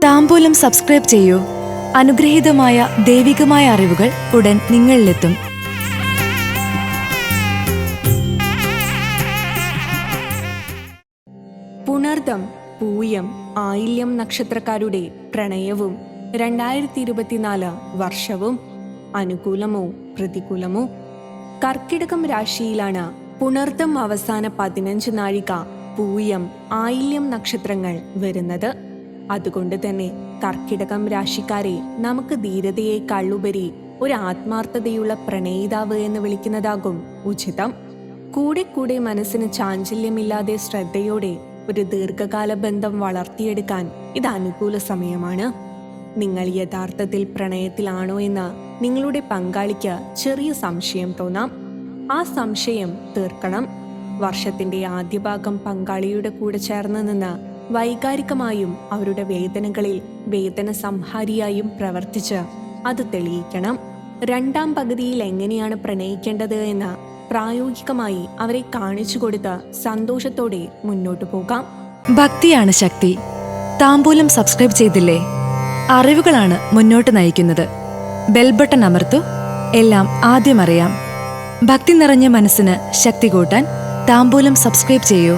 താംബൂലം subscribe ചെയ്യൂ. അനുഗ്രഹീതമായ ദൈവികമായ അറിവുകൾ ഉടൻ നിങ്ങളിലെത്തും. പുണർദം, പൂയം, ആയില്യം നക്ഷത്രക്കാരുടെ പ്രണയവും 2024 വർഷവും അനുകൂലമോ പ്രതികൂലമോ? കർക്കിടകം രാശിയിലാണ് പുണർദം അവസാന 15 നാഴിക, പൂയം, ആയില്യം നക്ഷത്രങ്ങൾ വരുന്നത്. അതുകൊണ്ട് തന്നെ കർക്കിടകം രാശിക്കാരെ നമുക്ക് ധീരതയേക്കാളുപരി ഒരു ആത്മാർത്ഥതയുള്ള പ്രണയിതാവ് എന്ന് വിളിക്കുന്നതാകും ഉചിതം. കൂടെ കൂടെ മനസ്സിന് ചാഞ്ചല്യമില്ലാതെ ശ്രദ്ധയോടെ ഒരു ദീർഘകാല ബന്ധം വളർത്തിയെടുക്കാൻ ഇത് അനുകൂല സമയമാണ്. നിങ്ങൾ യഥാർത്ഥത്തിൽ പ്രണയത്തിലാണോ എന്ന് നിങ്ങളുടെ പങ്കാളിക്ക് ചെറിയ സംശയം തോന്നാം. ആ സംശയം തീർക്കണം. വർഷത്തിന്റെ ആദ്യ ഭാഗം പങ്കാളിയുടെ കൂടെ ചേർന്ന് നിന്ന് വൈകാരികമായും അവരുടെ വേദനകളിൽ വേദന സംഹാരിയായും പ്രവർത്തിച്ച് അത് തെളിയിക്കണം. രണ്ടാം പകുതിയിൽ എങ്ങനെയാണ് പ്രണയിക്കേണ്ടത് എന്ന് പ്രായോഗികമായി അവരെ കാണിച്ചു കൊടുത്ത് സന്തോഷത്തോടെ മുന്നോട്ടു പോകാം. ഭക്തിയാണ് ശക്തി. താംബൂലം സബ്സ്ക്രൈബ് ചെയ്തില്ലേ? അറിവുകളാണ് മുന്നോട്ട് നയിക്കുന്നത്. ബെൽ ബട്ടൺ അമർത്തു. എല്ലാം ആദ്യം അറിയാം. ഭക്തി നിറഞ്ഞ മനസ്സിന് ശക്തി കൂട്ടാൻ താംബൂലം സബ്സ്ക്രൈബ് ചെയ്യൂ.